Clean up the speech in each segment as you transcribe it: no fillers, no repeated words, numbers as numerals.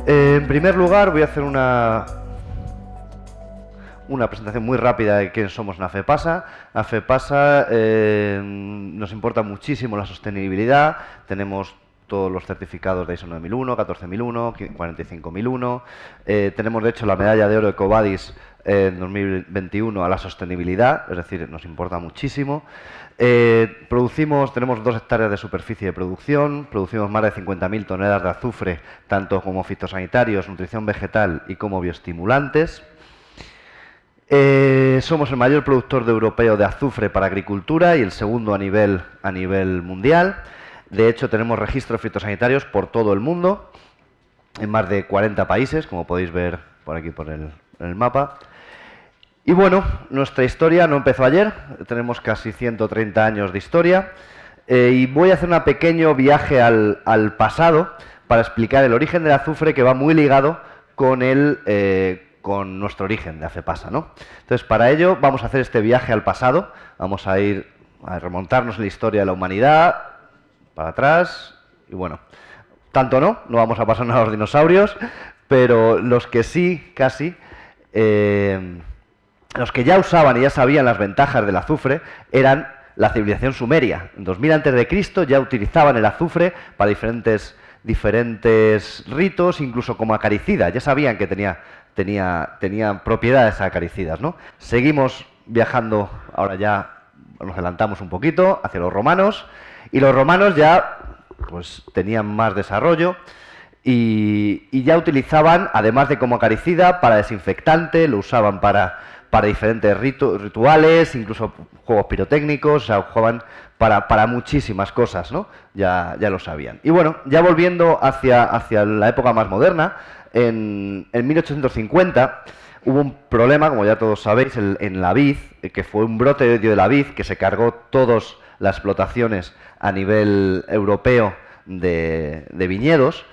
En primer lugar, voy a hacer una presentación muy rápida de quién somos en AFEPASA. AFEPASA nos importa muchísimo la sostenibilidad. Tenemos todos los certificados de ISO 9001, 14001, 45001. Tenemos, de hecho, la medalla de oro EcoVadis en 2021 a la sostenibilidad, es decir, nos importa muchísimo. Tenemos 2 hectáreas de superficie de producción, producimos más de 50.000 toneladas de azufre, tanto como fitosanitarios, nutrición vegetal y como bioestimulantes. Somos el mayor productor europeo de azufre para agricultura y el segundo a nivel mundial. De hecho, tenemos registros fitosanitarios por todo el mundo, en más de 40 países, como podéis ver por aquí en el mapa. Y bueno, nuestra historia no empezó ayer, tenemos casi 130 años de historia, y voy a hacer un pequeño viaje al pasado para explicar el origen del azufre, que va muy ligado con nuestro origen de AFEPASA, ¿no? Entonces, para ello vamos a hacer este viaje al pasado, vamos a ir a remontarnos en la historia de la humanidad, para atrás, y bueno, tanto no vamos a pasar a los dinosaurios, pero los que sí, casi, los que ya usaban y ya sabían las ventajas del azufre eran la civilización sumeria. En 2000 a.C. ya utilizaban el azufre para diferentes ritos, incluso como acaricida. Ya sabían que tenía propiedades acaricidas, ¿no? Seguimos viajando, ahora ya nos adelantamos un poquito, hacia los romanos, y los romanos ya pues tenían más desarrollo y ya utilizaban, además de como acaricida, para desinfectante, lo usaban para diferentes rituales, incluso juegos pirotécnicos, o sea, jugaban para muchísimas cosas, ¿no? Ya lo sabían. Y bueno, ya volviendo hacia la época más moderna, en 1850 hubo un problema, como ya todos sabéis, en la vid, que fue un brote de la vid que se cargó todas las explotaciones a nivel europeo de viñedos.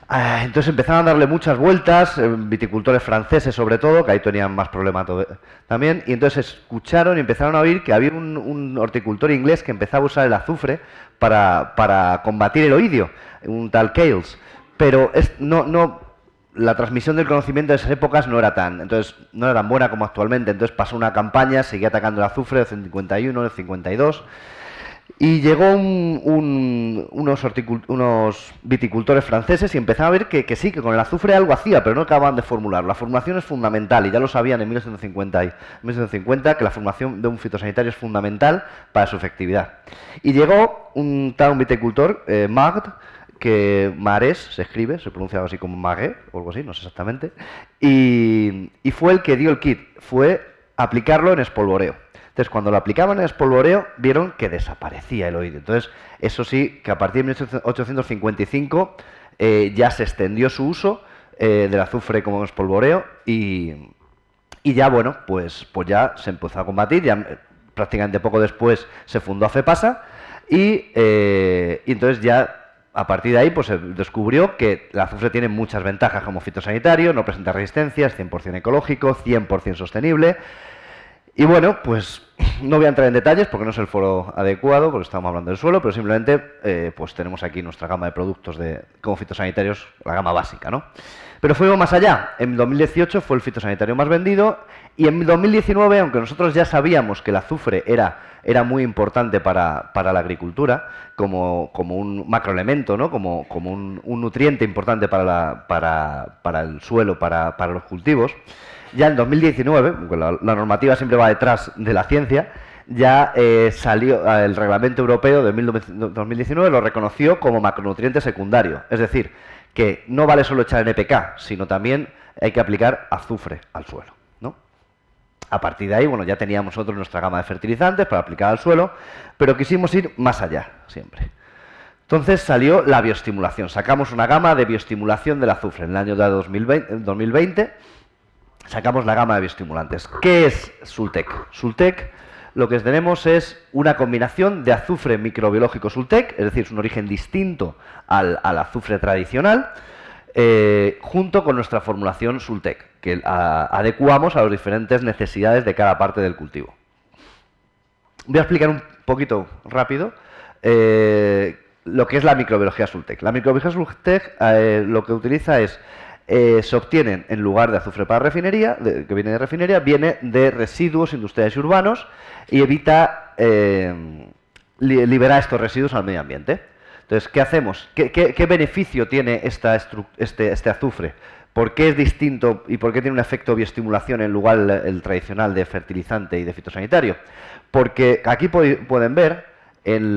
Entonces empezaron a darle muchas vueltas, viticultores franceses sobre todo, que ahí tenían más problemas también, y entonces escucharon y empezaron a oír que había un horticultor inglés que empezaba a usar el azufre para combatir el oidio, un tal Cales, pero la transmisión del conocimiento de esas épocas no era tan buena como actualmente. Entonces pasó una campaña, seguía atacando el azufre en el 51, en el 52, y llegó unos viticultores franceses y empezaron a ver que sí, que con el azufre algo hacía, pero no acababan de formularlo. La formulación es fundamental, y ya lo sabían en 1950 que la formulación de un fitosanitario es fundamental para su efectividad. Y llegó un viticultor, Magd, que Marés se escribe, se pronuncia algo así como Magué, o algo así, no sé exactamente, y fue el que dio el kit, fue aplicarlo en espolvoreo. Entonces, cuando lo aplicaban en espolvoreo, vieron que desaparecía el oidio. Entonces, eso sí, que a partir de 1855 ya se extendió su uso del azufre como espolvoreo y ya, bueno, pues ya se empezó a combatir. Ya prácticamente poco después se fundó AFEPASA y entonces ya a partir de ahí pues se descubrió que el azufre tiene muchas ventajas como fitosanitario, no presenta resistencias, 100% ecológico, 100% sostenible. Y bueno, pues no voy a entrar en detalles porque no es el foro adecuado, porque estamos hablando del suelo, pero simplemente pues tenemos aquí nuestra gama de productos como fitosanitarios, la gama básica, ¿no? Pero fuimos más allá. En 2018 fue el fitosanitario más vendido y en 2019, aunque nosotros ya sabíamos que el azufre era muy importante para la agricultura, como un macroelemento, ¿no? Como un nutriente importante para el suelo, para los cultivos. Ya en 2019, porque la normativa siempre va detrás de la ciencia, ya salió el reglamento europeo de 2019, lo reconoció como macronutriente secundario. Es decir, que no vale solo echar NPK, sino también hay que aplicar azufre al suelo, ¿no? A partir de ahí, bueno, ya teníamos nosotros nuestra gama de fertilizantes para aplicar al suelo, pero quisimos ir más allá, siempre. Entonces salió la bioestimulación. Sacamos una gama de bioestimulación del azufre. En el año de 2020 sacamos la gama de bioestimulantes. ¿Qué es Sultec? Sultec, lo que tenemos es una combinación de azufre microbiológico Sultec, es decir, es un origen distinto al azufre tradicional, junto con nuestra formulación Sultec, que adecuamos a las diferentes necesidades de cada parte del cultivo. Voy a explicar un poquito rápido lo que es la microbiología Sultec. La microbiología Sultec lo que utiliza es se obtienen, en lugar de azufre para refinería, que viene de refinería, viene de residuos industriales y urbanos y evita liberar estos residuos al medio ambiente. Entonces, ¿qué hacemos? ¿Qué beneficio tiene este azufre? ¿Por qué es distinto y por qué tiene un efecto bioestimulación en lugar del tradicional de fertilizante y de fitosanitario? Porque aquí pueden ver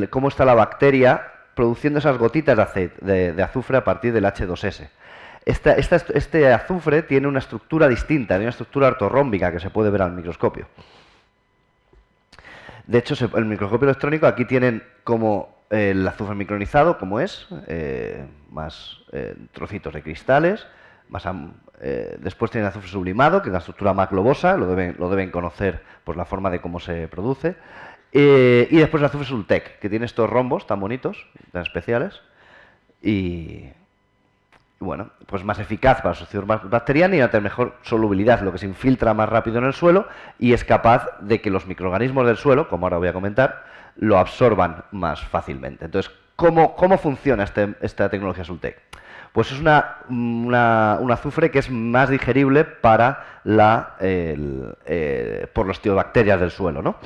cómo está la bacteria produciendo esas gotitas de azufre a partir del H2S. Este azufre tiene una estructura distinta, tiene una estructura ortorrómbica que se puede ver al microscopio. De hecho, el microscopio electrónico aquí tienen como el azufre micronizado, como es, más trocitos de cristales, después tienen azufre sublimado, que es la estructura más globosa, lo deben conocer por la forma de cómo se produce, y después el azufre Sultec, que tiene estos rombos tan bonitos, tan especiales, y bueno, pues más eficaz para la sociedad bacteriana y a tener mejor solubilidad, lo que se infiltra más rápido en el suelo y es capaz de que los microorganismos del suelo, como ahora voy a comentar, lo absorban más fácilmente. Entonces, ¿cómo funciona esta tecnología Sultec? Pues es un azufre que es más digerible para por los tiobacterias del suelo, ¿no?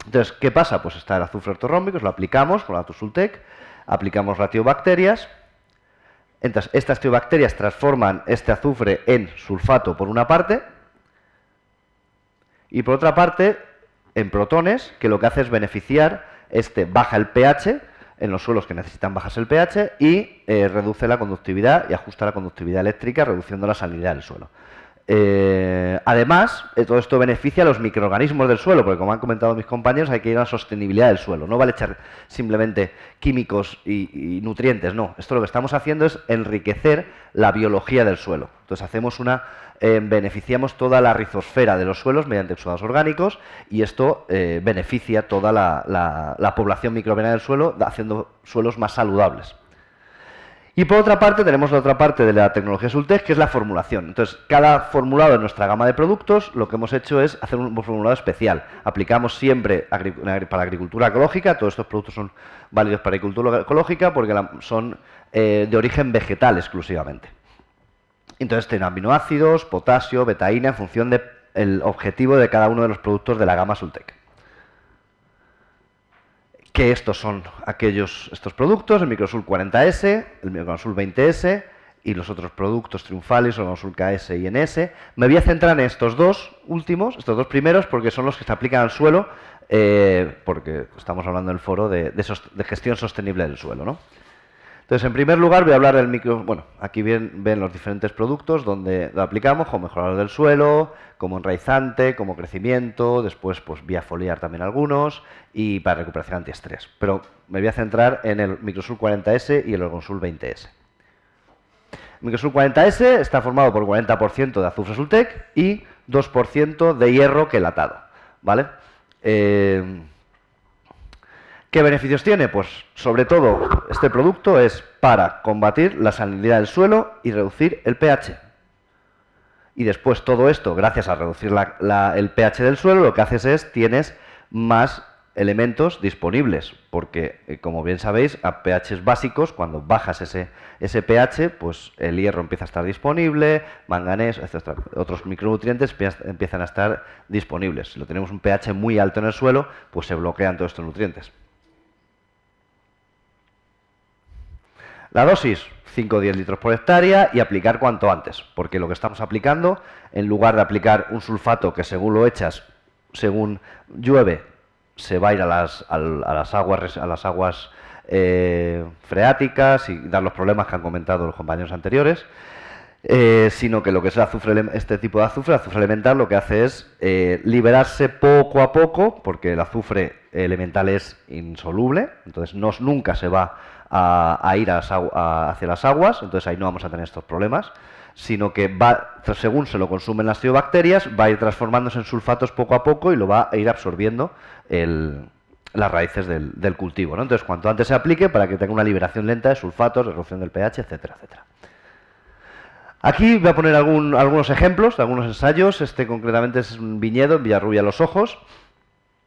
Entonces, ¿qué pasa? Pues está el azufre ortorrómbico, lo aplicamos con la Sultec, aplicamos la tiobacterias. Entonces, estas tiobacterias transforman este azufre en sulfato por una parte y por otra parte en protones, que lo que hace es beneficiar, baja el pH en los suelos que necesitan bajarse el pH y reduce la conductividad y ajusta la conductividad eléctrica, reduciendo la salinidad del suelo. Además, todo esto beneficia a los microorganismos del suelo, porque como han comentado mis compañeros, hay que ir a la sostenibilidad del suelo. No vale echar simplemente químicos y nutrientes, no. Esto lo que estamos haciendo es enriquecer la biología del suelo. Entonces beneficiamos toda la rizosfera de los suelos mediante exudados orgánicos y esto beneficia toda la población microbiana del suelo, haciendo suelos más saludables. Y por otra parte, tenemos la otra parte de la tecnología Sultec, que es la formulación. Entonces, cada formulado de nuestra gama de productos, lo que hemos hecho es hacer un formulado especial. Aplicamos siempre para agricultura ecológica, todos estos productos son válidos para agricultura ecológica porque son de origen vegetal exclusivamente. Entonces, tienen aminoácidos, potasio, betaína, en función del objetivo de cada uno de los productos de la gama Sultec. Que estos son estos productos, el Microsul 40S, el Microsul 20S y los otros productos triunfales, el Microsul KS y NS. Me voy a centrar en estos dos últimos, estos dos primeros, porque son los que se aplican al suelo, porque estamos hablando en el foro de gestión sostenible del suelo, ¿no? Entonces, en primer lugar, voy a hablar del aquí ven los diferentes productos donde lo aplicamos, como mejorador del suelo, como enraizante, como crecimiento, después pues vía foliar también algunos, y para recuperación antiestrés. Pero me voy a centrar en el Microsul 40S y el Orgonsul 20S. El Microsul 40S está formado por 40% de azufre Sultec y 2% de hierro quelatado, ¿vale? ¿Qué beneficios tiene? Pues sobre todo este producto es para combatir la salinidad del suelo y reducir el pH. Y después todo esto, gracias a reducir el pH del suelo, lo que haces es tienes más elementos disponibles, porque como bien sabéis, a pHs básicos, cuando bajas ese pH, pues el hierro empieza a estar disponible, manganeso, etc. Otros micronutrientes empiezan a estar disponibles. Si lo tenemos un pH muy alto en el suelo, pues se bloquean todos estos nutrientes. La dosis, 5 o 10 litros por hectárea y aplicar cuanto antes, porque lo que estamos aplicando, en lugar de aplicar un sulfato que según lo echas, según llueve, se va a ir a las aguas freáticas y dar los problemas que han comentado los compañeros anteriores, sino que lo que es este tipo de azufre elemental, lo que hace es liberarse poco a poco, porque el azufre elemental es insoluble, entonces nunca se va a ir hacia las aguas, entonces ahí no vamos a tener estos problemas, sino que según se lo consumen las tiobacterias, va a ir transformándose en sulfatos poco a poco y lo va a ir absorbiendo las raíces del cultivo, ¿no? Entonces, cuanto antes se aplique, para que tenga una liberación lenta de sulfatos, reducción del pH, etcétera, etcétera. Aquí voy a poner algunos ejemplos, algunos ensayos. Este concretamente es un viñedo en Villarrubia Los Ojos,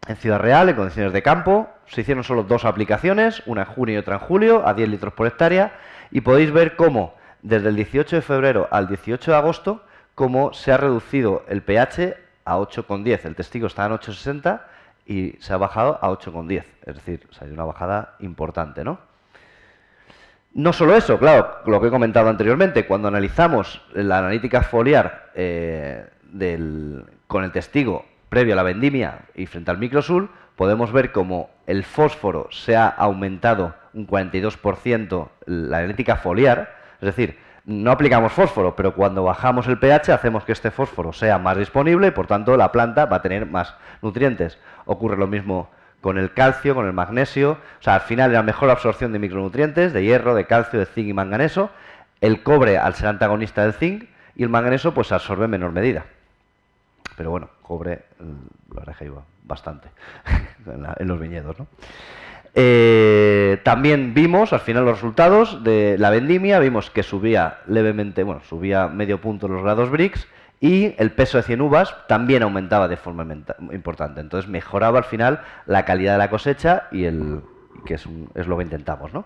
en Ciudad Real, en condiciones de campo. Se hicieron solo 2 aplicaciones, una en junio y otra en julio, a 10 litros por hectárea, y podéis ver cómo desde el 18 de febrero al 18 de agosto cómo se ha reducido el pH a 8,10. El testigo estaba en 8,60 y se ha bajado a 8,10. Es decir, hay una bajada importante, ¿no? No solo eso, claro, lo que he comentado anteriormente, cuando analizamos la analítica foliar con el testigo previo a la vendimia y frente al microsul, podemos ver cómo el fósforo se ha aumentado un 42% la analítica foliar, es decir, no aplicamos fósforo, pero cuando bajamos el pH hacemos que este fósforo sea más disponible y por tanto la planta va a tener más nutrientes. Ocurre lo mismo con el calcio, con el magnesio, o sea, al final la mejor absorción de micronutrientes, de hierro, de calcio, de zinc y manganeso. El cobre, al ser antagonista del zinc, y el manganeso pues absorbe en menor medida. Pero bueno, cobre, la verdad que iba bastante en los viñedos, ¿no? También vimos al final los resultados de la vendimia, vimos que subía levemente, bueno, subía medio punto los grados Brix y el peso de 100 uvas también aumentaba de forma importante. Entonces mejoraba al final la calidad de la cosecha y que es lo que intentamos, ¿no?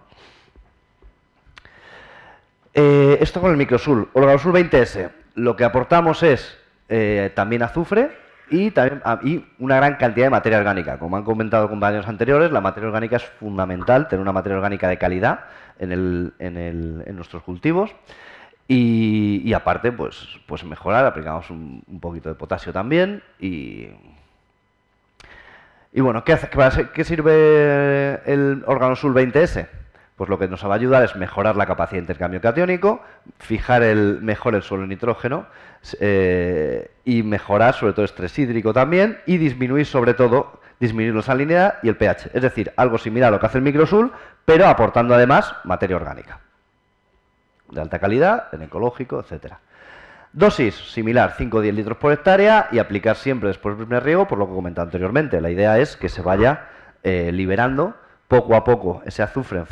Esto con el microsul. Organosul 20S, lo que aportamos es también azufre y una gran cantidad de materia orgánica. Como han comentado compañeros anteriores, la materia orgánica es fundamental, tener una materia orgánica de calidad en nuestros cultivos. Y aparte, pues mejorar, aplicamos un poquito de potasio también. Y bueno, ¿qué sirve el Organosul 20S? Pues lo que nos va a ayudar es mejorar la capacidad de intercambio catiónico, fijar mejor el suelo nitrógeno y mejorar sobre todo el estrés hídrico también y disminuir sobre todo la salinidad y el pH. Es decir, algo similar a lo que hace el microsul, pero aportando además materia orgánica de alta calidad, en ecológico, etcétera. Dosis similar, 5 o 10 litros por hectárea y aplicar siempre después del primer riego, por lo que he comentado anteriormente. La idea es que se vaya liberando poco a poco ese azufre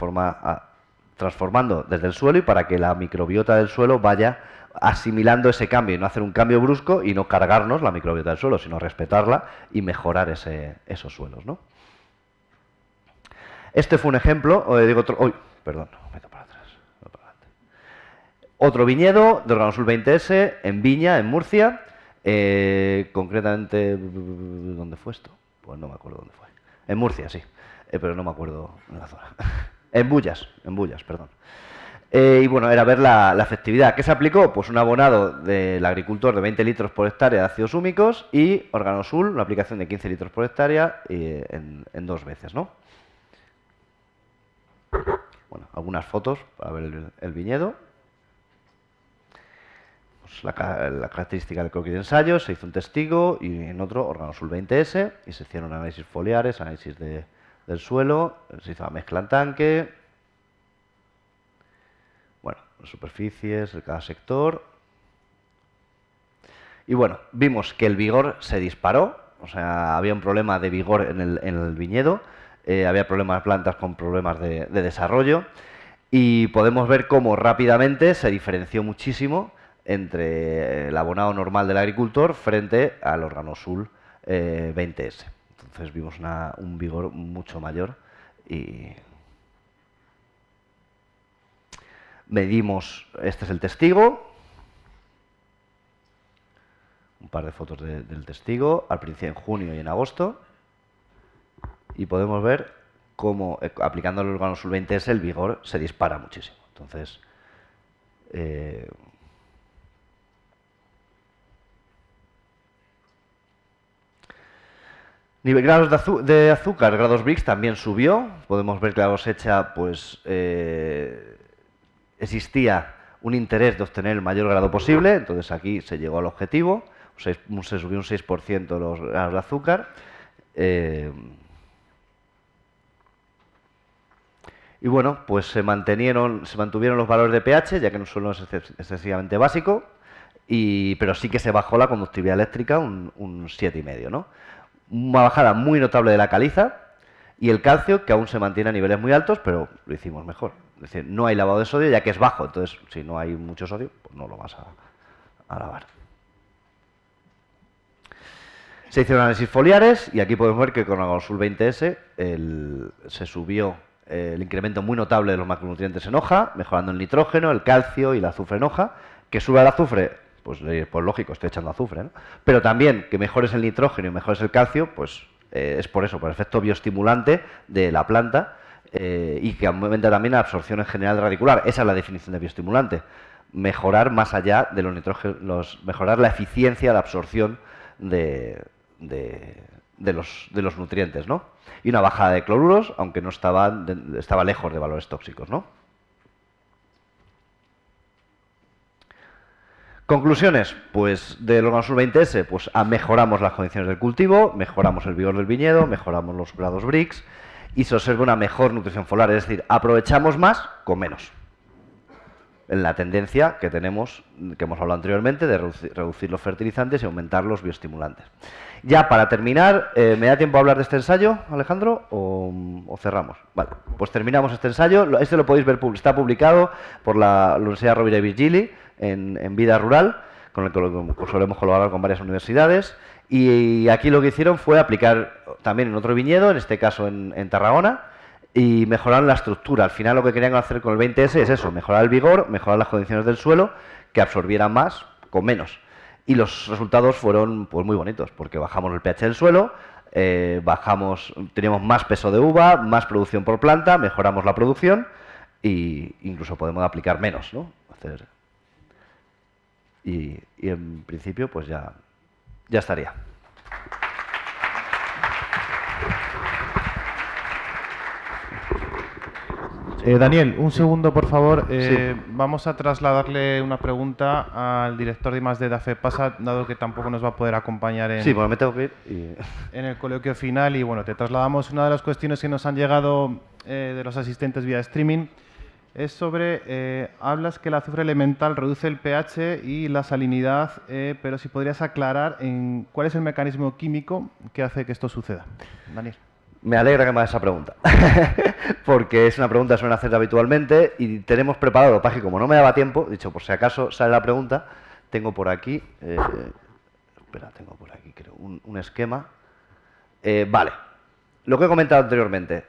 transformando desde el suelo y para que la microbiota del suelo vaya asimilando ese cambio y no hacer un cambio brusco y no cargarnos la microbiota del suelo, sino respetarla y mejorar esos suelos, ¿no? Este fue un ejemplo, otro viñedo de Organosul 20S en Viña, en Murcia, concretamente, ¿dónde fue esto? Pues no me acuerdo dónde fue. En Murcia, sí, pero no me acuerdo en la zona. En Bullas, perdón. Y bueno, era ver la efectividad. ¿Qué se aplicó? Pues un abonado del agricultor de 20 litros por hectárea de ácidos húmicos y Organosul, una aplicación de 15 litros por hectárea en 2 veces, ¿no? Bueno, algunas fotos para ver el viñedo. Pues la característica del croquis de ensayo, se hizo un testigo y en otro Organosul 20S y se hicieron análisis foliares, análisis del suelo, se hizo la mezcla en tanque. Bueno, las superficies de cada sector. Y bueno, vimos que el vigor se disparó, o sea, había un problema de vigor en el viñedo, había problemas de plantas con problemas de desarrollo y podemos ver cómo rápidamente se diferenció muchísimo entre el abonado normal del agricultor frente al Organosul 20S. Entonces vimos un vigor mucho mayor y medimos, este es el testigo, un par de fotos del testigo, al principio en junio y en agosto, y podemos ver cómo aplicando el Organosul 20S el vigor se dispara muchísimo. Entonces, nivel grados de azúcar, grados Brix también subió. Podemos ver que la cosecha, pues, existía un interés de obtener el mayor grado posible. Entonces aquí se llegó al objetivo. Se subió un 6% los grados de azúcar. Y bueno, pues se mantuvieron los valores de pH, ya que no suelo es excesivamente básico, pero sí que se bajó la conductividad eléctrica un 7,5, ¿no? Una bajada muy notable de la caliza y el calcio, que aún se mantiene a niveles muy altos, pero lo hicimos mejor. Es decir, no hay lavado de sodio, ya que es bajo, entonces si no hay mucho sodio, pues no lo vas a lavar. Se hicieron análisis foliares y aquí podemos ver que con Organosul 20S se subió el incremento muy notable de los macronutrientes en hoja, mejorando el nitrógeno, el calcio y el azufre en hoja. Que suba el azufre, pues lógico, estoy echando azufre, ¿no? Pero también que mejores el nitrógeno y mejores el calcio, pues es por eso, por el efecto bioestimulante de la planta y que aumenta también la absorción en general radicular. Esa es la definición de bioestimulante. Mejorar más allá de los nitrógenos, mejorar la eficiencia de absorción de los nutrientes, ¿no? Y una bajada de cloruros, aunque no estaba lejos de valores tóxicos, ¿no? Conclusiones, pues del Organosul 20S, pues mejoramos las condiciones del cultivo, mejoramos el vigor del viñedo, mejoramos los grados Brix y se observa una mejor nutrición folar, es decir, aprovechamos más con menos. En la tendencia que tenemos, que hemos hablado anteriormente, de reducir los fertilizantes y aumentar los bioestimulantes. Ya para terminar, ¿me da tiempo a hablar de este ensayo, Alejandro, o cerramos? Vale, pues terminamos este ensayo. Este lo podéis ver, está publicado por la Universidad Rovira i Virgili en Vida Rural, con el que lo solemos colaborar con varias universidades. Y aquí lo que hicieron fue aplicar también en otro viñedo, en este caso en Tarragona, y mejorar la estructura. Al final lo que querían hacer con el 20S es eso, mejorar el vigor, mejorar las condiciones del suelo, que absorbiera más con menos. Y los resultados fueron pues muy bonitos, porque bajamos el pH del suelo, teníamos más peso de uva, más producción por planta, mejoramos la producción e incluso podemos aplicar menos, ¿no? Y en principio pues ya estaría. Daniel, un segundo, por favor. Sí. Vamos a trasladarle una pregunta al director de I+D de AFEPASA, dado que tampoco nos va a poder acompañar Sí, bueno, me tengo que ir. En el coloquio final. Y bueno, te trasladamos una de las cuestiones que nos han llegado de los asistentes vía streaming. Es sobre, hablas que el azufre elemental reduce el pH y la salinidad, pero si podrías aclarar cuál es el mecanismo químico que hace que esto suceda. Daniel. Me alegra que me hagas esa pregunta, porque es una pregunta que suelen hacer habitualmente y tenemos preparado, para que como no me daba tiempo, dicho por si acaso sale la pregunta, tengo por aquí, tengo por aquí creo un esquema. Vale, lo que he comentado anteriormente,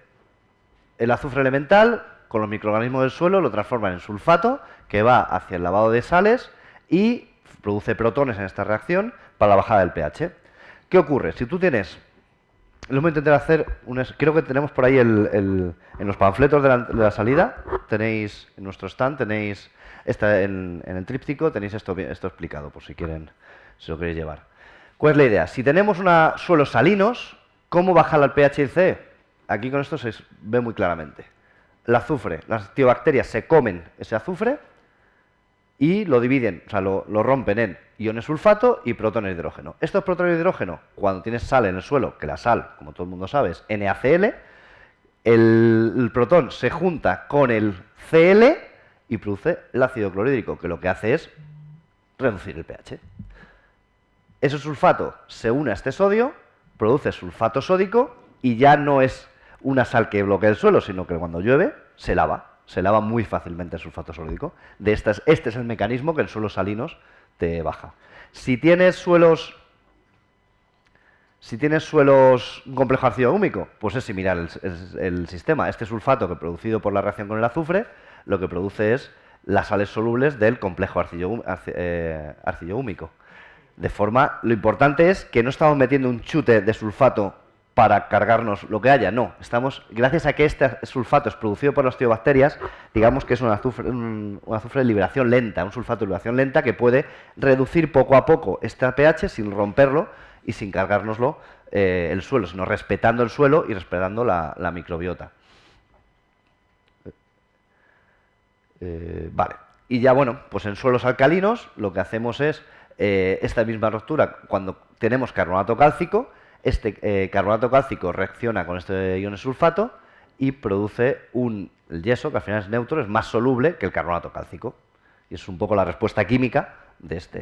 el azufre elemental con los microorganismos del suelo lo transforman en sulfato que va hacia el lavado de sales y produce protones en esta reacción para la bajada del pH. ¿Qué ocurre? Si tú tienes... Lo voy a intentar hacer, creo que tenemos por ahí en los panfletos de la salida, tenéis en nuestro stand, tenéis en el tríptico, tenéis esto explicado, por si quieren, si lo queréis llevar. ¿Cuál es la idea? Si tenemos suelos salinos, ¿cómo bajar el pH y el pH? Aquí con esto se ve muy claramente. El azufre, las tiobacterias se comen ese azufre y lo dividen, o sea, lo rompen en iones sulfato y protones de hidrógeno. Estos protones de hidrógeno, cuando tienes sal en el suelo, que la sal, como todo el mundo sabe, es NaCl, el protón se junta con el Cl y produce el ácido clorhídrico, que lo que hace es reducir el pH. Ese sulfato se une a este sodio, produce sulfato sódico y ya no es una sal que bloquea el suelo, sino que cuando llueve se lava. Se lava muy fácilmente el sulfato sódico. Este es el mecanismo que en suelos salinos te baja. Si tienes suelos un complejo ácido húmico, pues es similar el sistema. Este sulfato que producido por la reacción con el azufre, lo que produce es las sales solubles del complejo arcillo-húmico. De forma, lo importante es que no estamos metiendo un chute de sulfato para cargarnos lo que haya, no. Gracias a que este sulfato es producido por las tiobacterias, digamos que es un azufre de liberación lenta, un sulfato de liberación lenta que puede reducir poco a poco este pH sin romperlo y sin cargárnoslo el suelo, sino respetando el suelo y respetando la microbiota. Vale. Y ya bueno, pues en suelos alcalinos lo que hacemos es esta misma ruptura cuando tenemos carbonato cálcico. Este carbonato cálcico reacciona con este ion sulfato y produce el yeso, que al final es neutro, es más soluble que el carbonato cálcico. Y es un poco la respuesta química de esta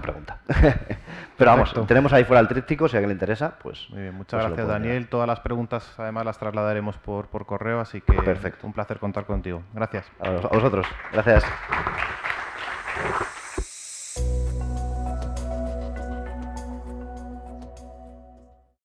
pregunta. Pero vamos, Perfecto. tenemos ahí fuera el tríptico, si a alguien le interesa, pues... Muy bien, muchas pues gracias, Daniel. Todas las preguntas, además, las trasladaremos por correo, así que perfecto. Un placer contar contigo. Gracias. A vosotros. Gracias.